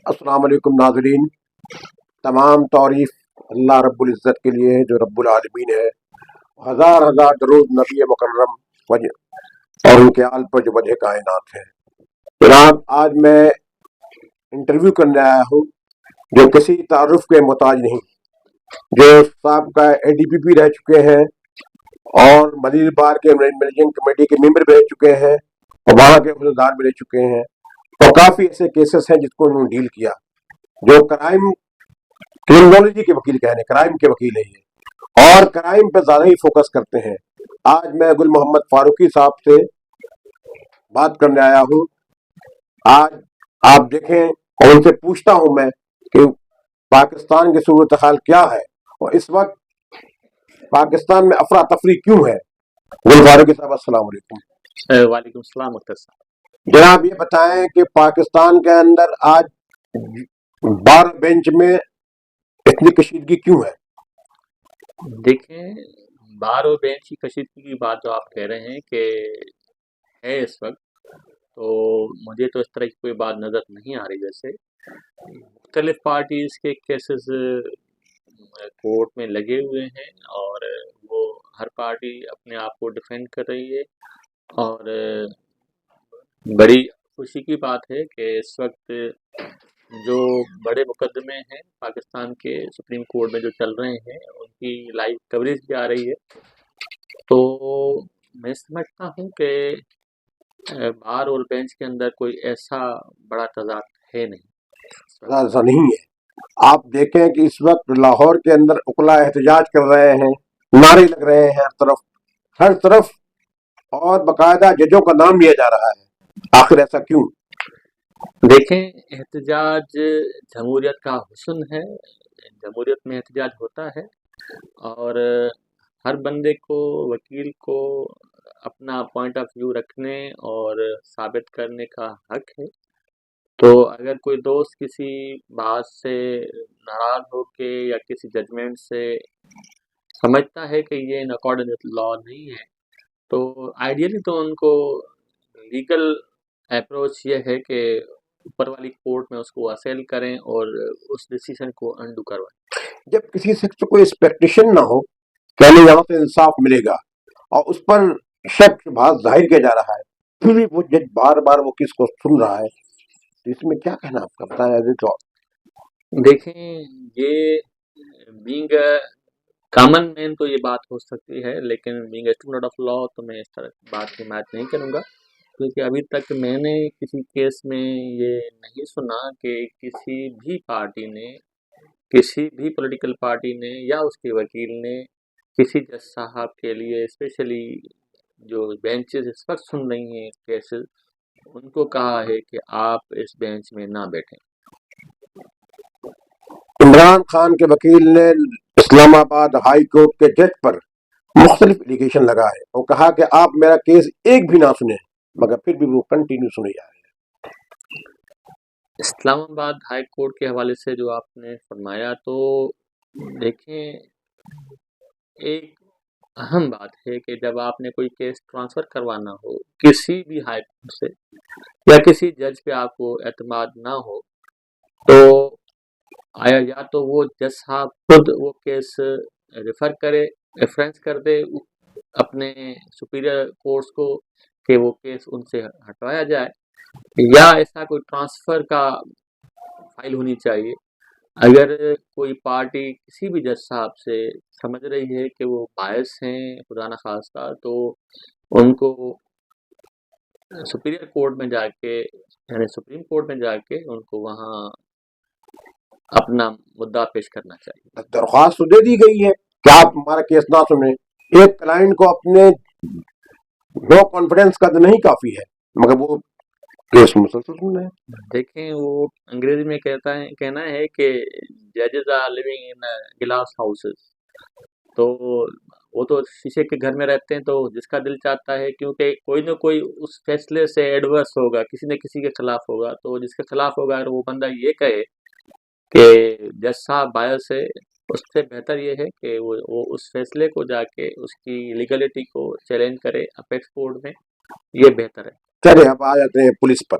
अस्सलाम वालेकुम नाज़रीन। तमाम तारीफ़ अल्लाह रब्बुल इज़्ज़त के लिए है जो रब्बुल आलमीन है। हज़ार हज़ार दरूद नबी मुकर्रम और उनके आल पर जो वजह कायनात है। जनाब, आज मैं इंटरव्यू करने आया हूँ जो किसी तारुफ के मोहताज नहीं, जो साबका ADPP रह चुके हैं और मजीद बार के मैनेजिंग कमेटी के मेंबर भी रह चुके हैं और वहाँ के अहदेदार भी रह चुके हैं। और काफ़ी ऐसे केसेस हैं जिसको उन्होंने डील किया, जो क्रिमिनोलॉजी के वकील कहने, क्राइम के वकील है ये, और क्राइम पे ज्यादा ही फोकस करते हैं। आज मैं गुल मोहम्मद फारूकी साहब से बात करने आया हूँ। आज आप देखें और उनसे पूछता हूँ मैं कि पाकिस्तान की सूरत हाल क्या है और इस वक्त पाकिस्तान में अफरा तफरी क्यों है। गुल फारूकी साहब, अस्सलाम वालेकुम। वालेकुम सलाम मुख्तर साहब। जनाब, ये बताएं कि पाकिस्तान के अंदर आज बार बेंच में इतनी कशीदगी क्यों है। देखें, बार और बेंच की कशीदगी की बात जो आप कह रहे हैं कि है इस वक्त, तो मुझे तो इस तरह की कोई बात नज़र नहीं आ रही। वैसे मुख्तलिफ पार्टीज़ के केसेस कोर्ट में लगे हुए हैं और वो हर पार्टी अपने आप को डिफेंड कर रही है। और बड़ी खुशी की बात है कि इस वक्त जो बड़े मुकदमे हैं पाकिस्तान के सुप्रीम कोर्ट में जो चल रहे हैं उनकी लाइव कवरेज भी आ रही है। तो मैं समझता हूँ कि बार और बेंच के अंदर कोई ऐसा बड़ा तजाद है नहीं। ऐसा नहीं है। आप देखें कि इस वक्त लाहौर के अंदर उकला एहतजाज कर रहे हैं, नारे लग रहे हैं हर तरफ, और बाकायदा जजों का नाम लिया जा रहा है। आखिर ऐसा क्यों? देखें, एहतजाज जमहूरियत का हुस्न है। जमहूरियत में एहतजाज होता है और हर बंदे को, वकील को अपना पॉइंट ऑफ व्यू रखने और साबित करने का हक है। तो अगर कोई दोस्त किसी बात से नाराज होके या किसी जजमेंट से समझता है कि ये इन अकॉर्डिंग विद लॉ नहीं है, तो आइडियली तो उनको लीगल अप्रोच ये है कि ऊपर वाली कोर्ट में उसको असेल करें और उस डिसीजन को अंडू करवाएं। जब किसी शख्स को एक्सपेक्टेशन ना हो कि हमें यहाँ से इंसाफ मिलेगा और उस पर शक शुबहात जाहिर किया जा रहा है, फिर भी वो जज बार बार वो किसको सुन रहा है, तो इसमें क्या कहना आपका, बताया। देखें, ये बीइंग कॉमन मैन तो ये बात हो सकती है, लेकिन बीइंग स्टूडेंट ऑफ लॉ तो मैं इस तरह की बात की हिमायत नहीं करूँगा, क्योंकि अभी तक मैंने किसी केस में ये नहीं सुना कि किसी भी पार्टी ने, किसी भी पॉलिटिकल पार्टी ने या उसके वकील ने किसी जज साहब के लिए स्पेशली जो बेंचेस इस वक्त सुन रही हैं केसेस, उनको कहा है कि आप इस बेंच में ना बैठें। इमरान खान के वकील ने इस्लामाबाद हाई कोर्ट के जज पर मुख्तलिफ एलिगेशन लगाए और कहा कि आप मेरा केस एक भी ना सुने, मगर फिर भी वो कंटिन्यू सुने जा रहे हैं। इस्लामाबाद हाई कोर्ट के हवाले से जो आपने फरमाया, तो देखें, एक अहम बात है कि जब आपने कोई केस ट्रांसफ़र करवाना हो किसी भी हाई कोर्ट से या किसी जज पे आपको एतमाद ना हो, तो आया या तो वो जज साहब खुद वो केस रेफर करे, रेफरेंस कर दे अपने सुपीरियर कोर्ट्स को कि वो केस उनसे हटवाया जाए, या ऐसा कोई ट्रांसफ़र का फाइल होनी चाहिए। अगर कोई पार्टी किसी भी जज साहब से समझ रही है कि वो बायस हैं खुदा न खास्ता, तो उनको सुपीरियर कोर्ट में जाके, यानी सुप्रीम कोर्ट में जाके उनको वहाँ अपना मुद्दा पेश करना चाहिए। दरख्वास्त तो दे दी गई है कि आप हमारा केस ना सुने। एक क्लाइंट को अपने नो कॉन्फिडेंस का तो नहीं काफी है, मगर वो केस मुसलसल सुन रहे हैं। देखें, वो अंग्रेजी में कहना है कि जजेस आर लिविंग इन गिलास हाउसेस। तो वो तो शीशे के घर में रहते हैं, तो जिसका दिल चाहता है, क्योंकि कोई ना कोई उस फैसले से एडवर्स होगा, किसी न किसी के खिलाफ होगा, तो जिसके खिलाफ होगा अगर वो बंदा ये कहे कि जज साहब बायस है, उससे बेहतर ये है कि वो उस फैसले को जाके उसकी लीगलिटी को चैलेंज करे अपेक्स कोर्ट में, ये बेहतर है। चले अब आ जाते हैं पुलिस पर।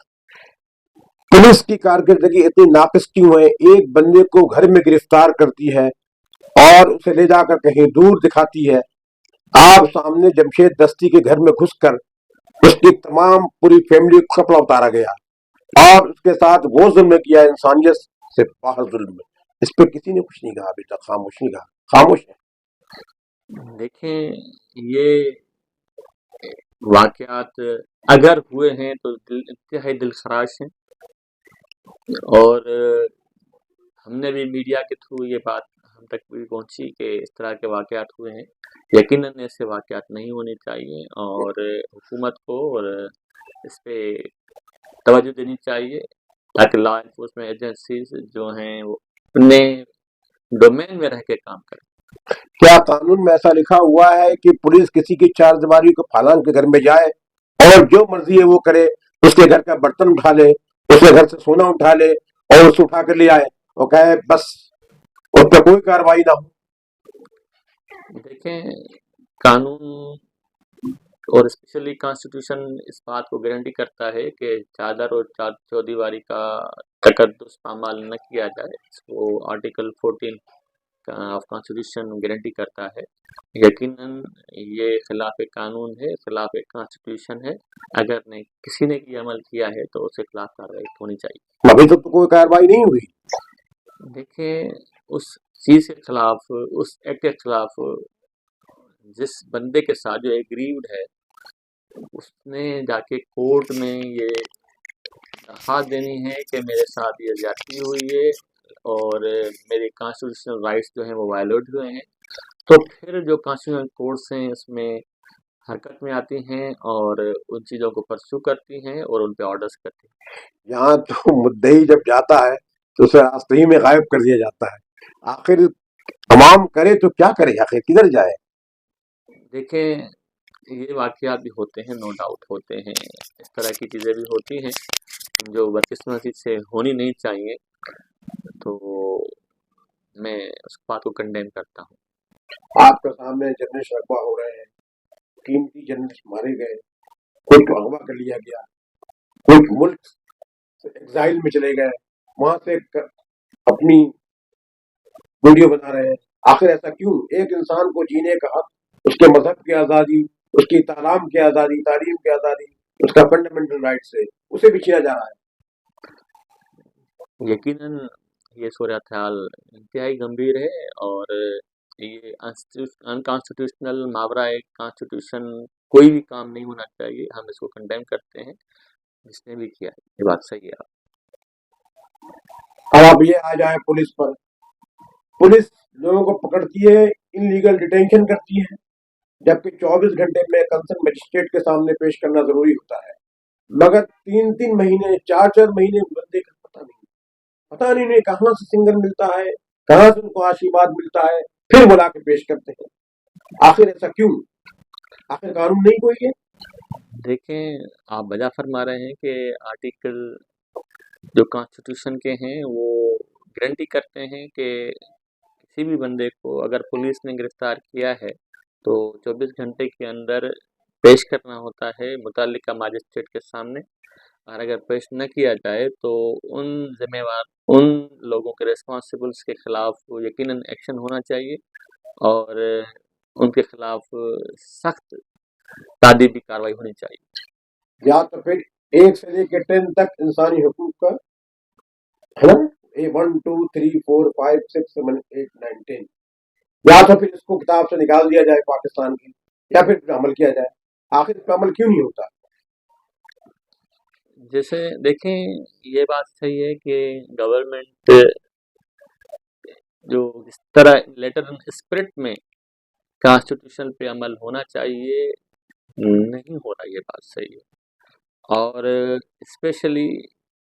पुलिस की कारकर्दगी इतनी नाकिस क्यों है? एक बंदे को घर में गिरफ्तार करती है और उसे ले जाकर कहीं दूर दिखाती है। आप सामने जमशेद दस्ती के घर में घुसकर उसकी तमाम पूरी फैमिली को कपड़ा उतारा गया और उसके साथ वो जुल्म किया, इंसानियत से बाहर जुल्म। इस पर किसी ने कुछ नहीं कहा, अभी तक खामोश नहीं कहा, खामोश है। देखें, ये वाक़यात अगर हुए हैं तो इंतहाई दिलखराश हैं, और हमने भी मीडिया के थ्रू ये बात हम तक भी पहुंची कि इस तरह के वाक़यात हुए हैं। यकीनन ऐसे वाक़यात नहीं होने चाहिए और हुकूमत को और इस पे तवज्जो देनी चाहिए ताकि लॉ एनफोर्समेंट एजेंसीज जो हैं वो अपने डोमेन में रह के काम करें। क्या कानून में ऐसा लिखा हुआ है कि पुलिस किसी की चारदीवारी को फालांग के घर में जाए और जो मर्जी है वो करे, उसके घर का बर्तन उठा ले, उसके घर से सोना उठा ले और उसे उठा कर ले आए और कहे बस उस पर कोई कार्रवाई ना हो? देखें, कानून और स्पेशली कॉन्स्टिट्यूशन इस बात को गारंटी करता है कि चादर और चौदीवारी का तकद्दुस पामाल न किया जाए। इसको आर्टिकल 14 ऑफ कॉन्स्टिट्यूशन गारंटी करता है। यकीनन ये खिलाफ कानून है, खिलाफ कॉन्स्टिट्यूशन है। अगर ने किसी ने ये अमल किया है तो उसके खिलाफ कार्रवाई होनी चाहिए। अभी तक तो कोई कार्रवाई नहीं हुई। देखें, उस चीज़ के खिलाफ, उस एक्ट के खिलाफ जिस बंदे के साथ जो एग्रीव्ड है उसने जाके कोर्ट में ये दरख्वास्त देनी है कि मेरे साथ ये ज्यादती हुई है और मेरे कॉन्स्टिट्यूशनल राइट्स जो हैं वो वायलेट हुए हैं, तो फिर जो कॉन्स्टिट्यूशनल कोर्ट्स हैं इसमें हरकत में आती हैं और उन चीज़ों को परस्यू करती हैं और उन पे ऑर्डर्स करती हैं। यहाँ तो मुद्दई जब जाता है तो उसे रास्ते ही में गायब कर दिया जाता है। आखिर तमाम करे तो क्या करे, आखिर किधर जाए? देखें, ये वाक़यात भी होते हैं, नो डाउट होते हैं, इस तरह की चीज़ें भी होती हैं जो बदकिस्मती से होनी नहीं चाहिए, तो मैं उस बात को कंडेम करता हूँ। आपके सामने जर्नलिस्ट अगवा हो रहे हैं, कीमती जर्नलिस्ट मारे गए, कोई को अगवा कर लिया गया, कोई मुल्क से एग्जाइल में चले गए, वहां से अपनी वीडियो बना रहे हैं। आखिर ऐसा क्यों? एक इंसान को जीने का हक, उसके मजहब की आज़ादी, उसकी तालाम की आज़ादी, तालीम की आज़ादी, उसका फंडामेंटल राइट है, उसे भी छीना जा रहा है। यकीनन ये सूरत हाल इंतहाई गंभीर है और ये अनकॉन्स्टिट्यूशनल मावरा एक कॉन्स्टिट्यूशन कोई भी काम नहीं होना चाहिए। हम इसको कंडेम करते हैं, जिसने भी किया है। ये बात सही है। अब ये आ जाए पुलिस पर। पुलिस लोगों को पकड़ती है, इनलीगल डिटेंशन करती है, जबकि 24 घंटे में कंसर्न मजिस्ट्रेट के सामने पेश करना जरूरी होता है, मगर 3-3 महीने 4-4 महीने बंदे का पता नहीं कहाँ से सिग्नल मिलता है, कहाँ से उनको आशीर्वाद मिलता है, फिर बुला के पेश करते हैं। आखिर ऐसा क्यों? आखिर कानून नहीं कोई है? देखें, आप वजह फरमा रहे हैं कि आर्टिकल जो कॉन्स्टिट्यूशन के हैं वो गारंटी करते हैं कि किसी भी बंदे को अगर पुलिस ने गिरफ्तार किया है तो 24 घंटे के अंदर पेश करना होता है मुतल्लिका मजिस्ट्रेट के सामने, और अगर पेश न किया जाए तो उन जिम्मेवार उन लोगों के रिस्पॉन्सिबल्स के खिलाफ यकीनन एक्शन होना चाहिए और उनके खिलाफ सख्त तादीबी कार्रवाई होनी चाहिए। या तो फिर 1 से लेकर 10 तक इंसानी हुकूक का, है ना, 1 2 3 4 5 6 7 8 9 10, या तो फिर इसको किताब से निकाल दिया जाए पाकिस्तान की, या फिर अमल किया जाए। आखिर इसका अमल क्यों नहीं होता? जैसे देखें, ये बात सही है कि गवर्नमेंट जो इस तरह लेटर स्पिरिट में कॉन्स्टिट्यूशन पे अमल होना चाहिए नहीं हो रहा, ये बात सही है। और स्पेशली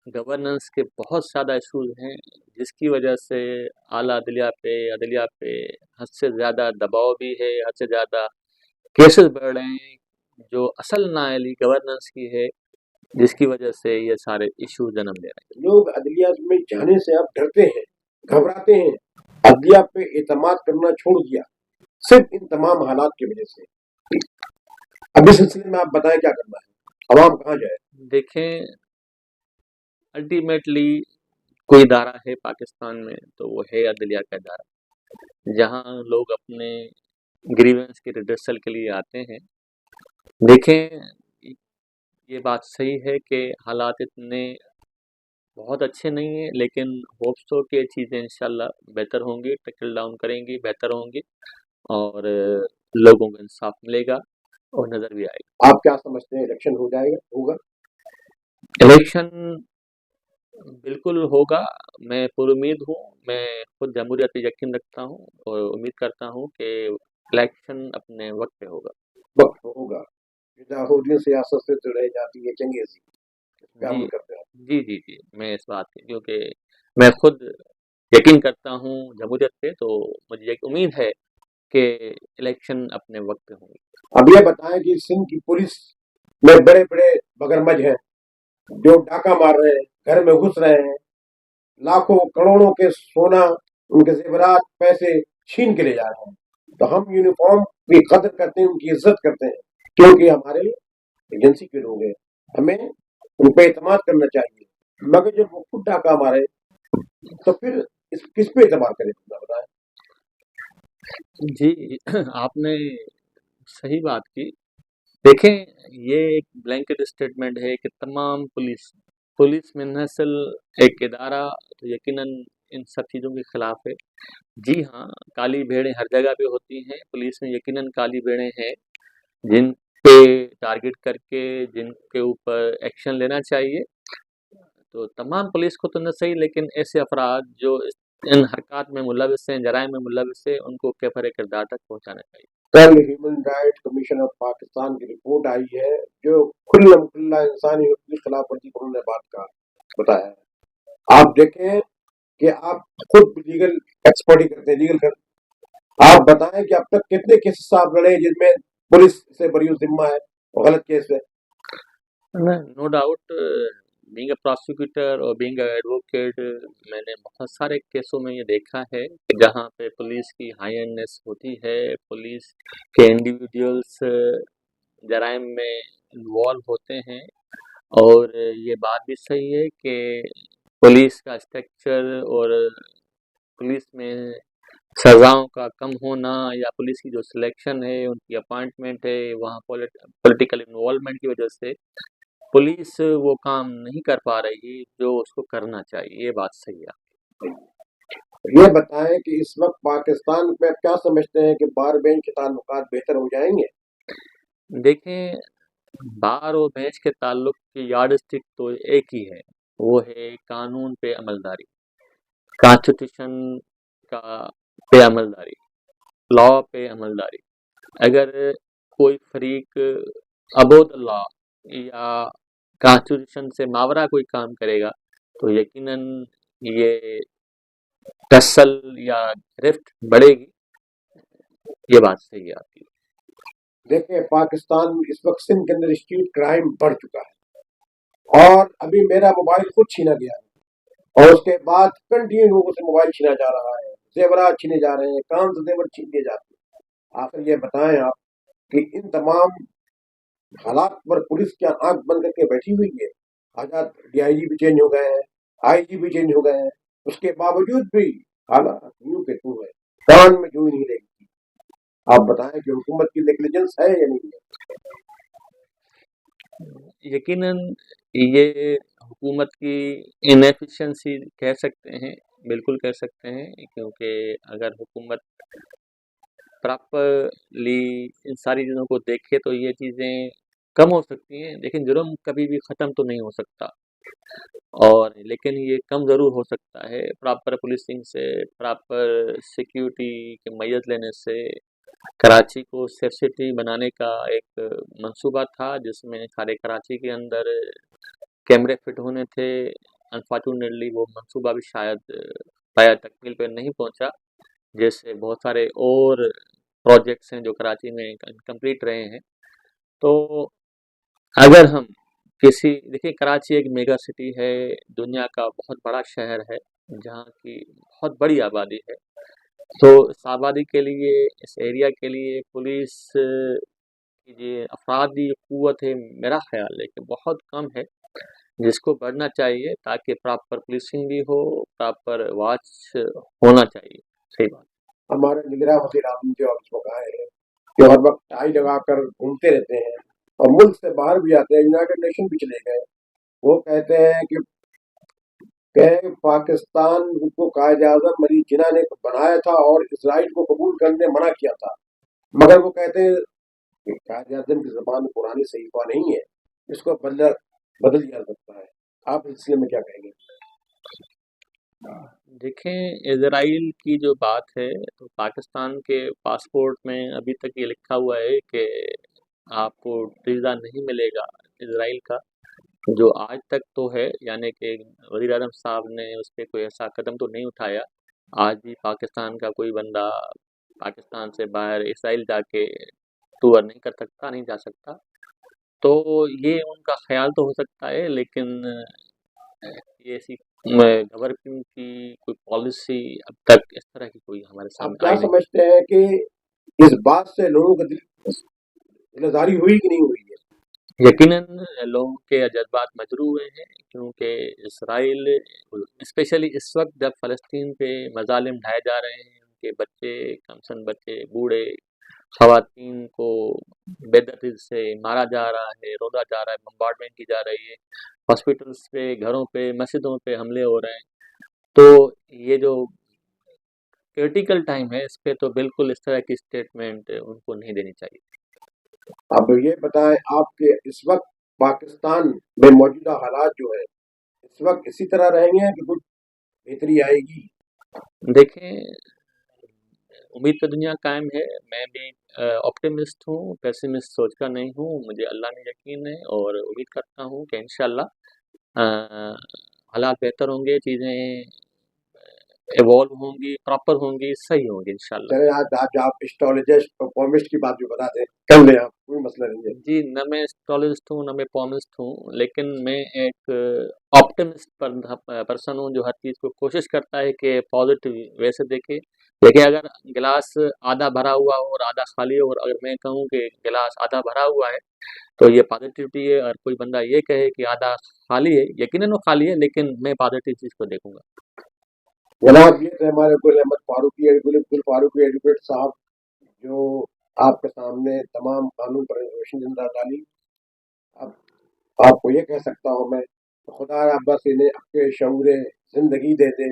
गवर्नेंस के बहुत ज़्यादा इशूज़ हैं जिसकी वजह से आला अदलिया पे हद से ज़्यादा दबाव भी है, हद से ज़्यादा केसेस बढ़ रहे हैं जो असल नाअहली गवर्नेंस की है, जिसकी वजह से ये सारे इशू जन्म ले रहे हैं। लोग अदलिया में जाने से अब डरते हैं, घबराते हैं, अदलिया पे एतमाद करना छोड़ दिया, सिर्फ इन तमाम हालात की वजह से। अब इस सिलसिले में आप बताएं क्या करना है, अवाम कहाँ जाए? देखें, الٹیمیٹلی کوئی ادارہ ہے پاکستان میں تو وہ ہے عدلیہ کا ادارہ، جہاں لوگ اپنے گریونس کے ریڈرسل کے لیے آتے ہیں۔ دیکھیں، یہ بات صحیح ہے کہ حالات اتنے بہت اچھے نہیں ہیں، لیکن ہوپس ہو کہ چیزیں انشاءاللہ بہتر ہوں گی، ٹیکل ڈاؤن کریں گی، بہتر ہوں گی، اور لوگوں کو انصاف ملے گا اور نظر بھی آئے گا۔ آپ کیا سمجھتے ہیں، الیکشن ہو جائے گا، ہوگا؟ الیکشن بالکل ہوگا، میں پر امید ہوں، میں خود جمہوریت پہ یقین رکھتا ہوں اور امید کرتا ہوں کہ الیکشن اپنے وقت پہ ہوگا۔ وقت ہوگا۔ یہودیوں سیاست سے جڑے جاتی ہے چنگیزی، کیا جی عمل کرتے ہیں؟ جی جی جی، میں اس بات کی، کیونکہ میں خود یقین کرتا ہوں جمہوریت پہ، تو مجھے ایک امید ہے کہ الیکشن اپنے وقت پہ ہوں گے۔ اب یہ بتائیں کہ سندھ کی پولیس میں بڑے بڑے مگرمچ ہیں جو ڈاکہ مار رہے ہیں، گھر میں گھس رہے ہیں، لاکھوں کروڑوں کے سونا، ان کے زیورات، پیسے چھین کے لے جا رہے ہیں، تو ہم یونیفارم کی قدر کرتے ہیں، ان کی عزت کرتے ہیں، کیونکہ ہمارے ایجنسی کے لوگ ہیں، ہمیں ان پہ اعتماد کرنا چاہیے۔ مگر جب وہ خود ڈاکہ مارے تو پھر کس پہ اعتماد کریں؟ بتائیں۔ جی آپ نے صحیح بات کی۔ دیکھیں، یہ ایک بلینکٹ اسٹیٹمنٹ ہے کہ تمام پولیس میں نسل ایک ادارہ تو یقیناً ان سب چیزوں کے خلاف ہے۔ جی ہاں، کالی بھیڑیں ہر جگہ پہ ہوتی ہیں، پولیس میں یقیناً کالی بھیڑیں ہیں جن پہ ٹارگٹ کر کے جن کے اوپر ایکشن لینا چاہیے۔ تو تمام پولیس کو تو نہ صحیح، لیکن ایسے افراد جو ان حرکات میں ملوث ہیں، جرائم میں ملوث ہیں، ان کو کیفر کردار تک پہنچانا چاہیے۔ کل human right commission of Pakistan کی رپورٹ آئی ہے جو کھلم کھلا انسانی حقوق کی خلاف ورزی پر انہوں نے بات کا بتایا ہے۔ آپ دیکھیں کہ آپ خود لیگل ایکسپرٹی کرتے ہیں، لیگل کر آپ بتائیں کہ اب تک کتنے کیسز آپ لڑے جن میں پولیس سے بری ذمہ ہے اور غلط کیس ہے؟ No doubt, being a prosecutor اور بینگ اے ایڈوکیٹ، میں نے بہت سارے کیسوں میں یہ دیکھا ہے کہ جہاں پہ پولیس کی ہائی ہینڈنس ہوتی ہے، پولیس کے انڈیویجولس جرائم میں انوالو ہوتے ہیں، اور یہ بات بھی صحیح ہے کہ پولیس کا اسٹرکچر اور پولیس میں سزاؤں کا کم ہونا یا پولیس کی جو سلیکشن ہے، ان کی اپائنٹمنٹ ہے، وہاں پولیٹیکل انوالومنٹ کی وجہ سے پولیس وہ کام نہیں کر پا رہی جو اس کو کرنا چاہیے۔ یہ بات صحیح ہے۔ یہ بتائیں کہ اس وقت پاکستان میں کیا سمجھتے ہیں کہ بار بینچ کے تعلقات بہتر ہو جائیں گے؟ دیکھیں، بار اور بینچ کے تعلق کی یارڈ اسٹک تو ایک ہی ہے، وہ ہے قانون پہ عملداری، کانسٹیٹیوشن کا پہ عملداری، لا پہ عملداری۔ اگر کوئی فریق ابود لا یا کانسٹیٹیوشن سے ماورا کوئی کام کرے گا تو یقیناً یہ ٹسل یا گرفت بڑھے گی۔ یہ بات صحیح ہے آپ کی۔ دیکھیں، پاکستان میں اس وقت سندھ کے اندر اسٹریٹ کرائم بڑھ چکا ہے، اور ابھی میرا موبائل خود چھینا گیا ہے، اور اس کے بعد کنٹینیو لوگوں سے موبائل چھینا جا رہا ہے، زیورات چھینے جا رہے ہیں، کان سے زیور چھین لیے جاتے ہیں۔ آخر یہ بتائیں آپ کہ ان تمام حالات پر پولیس کیا آنکھ بند کر کے بیٹھی ہوئی ہے؟ آزاد ڈی آئی جی بھی چینج ہو گئے ہیں، آئی جی بھی چینج ہو گئے ہیں، اس کے باوجود بھی حالات یوں کے توں ہے، کان میں جو ہی نہیں لگتی۔ آپ بتائیں کہ حکومت کی نیگلیجنس ہے یا نہیں ہے؟ یقیناً یہ حکومت کی انیفیشنسی کہہ سکتے ہیں، بالکل کہہ سکتے ہیں، کیونکہ اگر حکومت پراپرلی ان ساری چیزوں کو دیکھے تو یہ چیزیں کم ہو سکتی ہیں، لیکن جرم کبھی بھی ختم تو نہیں ہو سکتا، اور لیکن یہ کم ضرور ہو سکتا ہے پراپر پولیسنگ سے، پراپر سیکیورٹی کے میت لینے سے۔ کراچی کو سیف سٹی بنانے کا ایک منصوبہ تھا جس میں سارے کراچی کے اندر کیمرے فٹ ہونے تھے۔ انفارچونیٹلی وہ منصوبہ بھی شاید پایا تکمیل پہ نہیں پہنچا، جیسے بہت سارے اور پروجیکٹس ہیں جو کراچی میں انکمپلیٹ رہے ہیں۔ تو اگر ہم دیکھیں، کراچی ایک میگا سٹی ہے، دنیا کا بہت بڑا شہر ہے جہاں کی بہت بڑی آبادی ہے، تو اس آبادی کے لیے، اس ایریا کے لیے پولیس کی جو افرادی قوت ہے، میرا خیال ہے کہ بہت کم ہے۔ جس کو بڑھنا چاہیے تاکہ پراپر پولیسنگ بھی ہو، پراپر واچ ہونا چاہیے. صحیح بات. ہمارے نگراں وزیر اعظم جو اب اس وقت آئے ہیں جو ہر وقت ٹائی لگا کر گھومتے رہتے ہیں اور ملک سے باہر بھی آتے ہیں، یونائیٹڈ نیشن بھی چلے گئے. وہ کہتے ہیں کہ پاکستان کو قائد اعظم علی جناح نے بنایا تھا اور اسرائیل کو قبول کرنے منع کیا تھا، مگر وہ کہتے ہیں کہ قائد اعظم کی زبان پرانی صحیفہ نہیں ہے، اس کو بدل دیا سکتا ہے. آپ اس سلسلے میں کیا کہیں گے؟ دیکھیں، اسرائیل کی جو بات ہے تو پاکستان کے پاسپورٹ میں ابھی تک یہ لکھا ہوا ہے کہ آپ کو ویزا نہیں ملے گا اسرائیل کا، جو آج تک تو ہے، یعنی کہ وزیر اعظم صاحب نے اس پہ کوئی ایسا قدم تو نہیں اٹھایا. آج بھی پاکستان کا کوئی بندہ پاکستان سے باہر اسرائیل جا کے ٹور نہیں کر سکتا، نہیں جا سکتا. تو یہ ان کا خیال تو ہو سکتا ہے، لیکن یہ ایسی گورنمنٹ کی کوئی پالیسی اب تک اس طرح کی کوئی ہمارے آپ سامنے کیا آئی نہیں. سمجھتے ہیں کہ اس بات سے لوگوں کو دلداری ہوئی کہ نہیں ہوئی ہے؟ یقیناً لوگوں کے جذبات مجروح ہوئے ہیں، کیونکہ اسرائیل اسپیشلی اس وقت جب فلسطین پہ مظالم ڈھائے جا رہے ہیں، ان کے بچے، کمسن بچے، بوڑھے، خواتین کو بے دردی سے مارا جا رہا ہے، رودا جا رہا ہے، بمبارڈمنٹ کی جا رہی ہے، ہاسپٹلس پہ، گھروں پہ، مسجدوں پہ حملے ہو رہے ہیں. تو یہ جو کرٹیکل ٹائم ہے، اس پہ تو بالکل اس طرح کی اسٹیٹمنٹ ان کو نہیں دینی چاہیے. اب یہ بتائیں آپ کے اس وقت پاکستان میں موجودہ حالات جو ہے اس وقت اسی طرح رہیں گے کہ کچھ بہتری آئے گی؟ دیکھیں، امید تو دنیا قائم ہے. میں بھی آپٹیمسٹ ہوں، پیسمسٹ سوچ کا نہیں ہوں. مجھے اللہ میں یقین ہے اور امید کرتا ہوں کہ انشاءاللہ حالات بہتر ہوں گے، چیزیں ایوالو ہوں گی، پراپر ہوں گی، صحیح ہوں گی انشاءاللہ. چلے آپ اسٹالوجسٹ اور پومسٹ کی بات بھی بتا دیں، کر لیں آپ، کوئی مسئلہ نہیں ہے. جی، نہ میں اسٹالسٹ ہوں، نہ میں پومسٹ ہوں، لیکن میں ایک آپٹمسٹ پرسن ہوں جو ہر چیز کو کوشش کرتا ہے کہ پازیٹیو وے سے دیکھے. دیکھیں، اگر گلاس آدھا بھرا ہوا ہو اور آدھا خالی ہو، اور اگر میں کہوں کہ گلاس آدھا بھرا ہوا ہے تو یہ پازیٹیوٹی ہے، اور کوئی بندہ یہ کہے کہ آدھا خالی ہے، یقیناً وہ خالی ہے، لیکن میں پازیٹیو چیز کو دیکھوں گا. جناب یہ تھے ہمارے گل احمد فاروقی ایڈوکیٹ صاحب جو آپ کے سامنے تمام قانون پر روشنی ڈالی. اب آپ کو یہ کہہ سکتا ہوں میں خدا آپ بس انہیں اب کے شعور زندگی دے دے.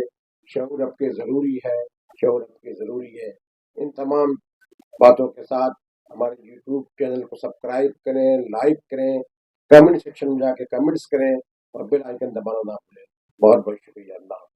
شعور اب کے ضروری ہے، شعور اب کے ضروری ہے. ان تمام باتوں کے ساتھ ہمارے یوٹیوب چینل کو سبسکرائب کریں، لائک کریں، کمنٹ سیکشن میں جا کے کمنٹس کریں اور بیل آئیکن دبانا نہ بھولیں. بہت بہت شکریہ. اللہ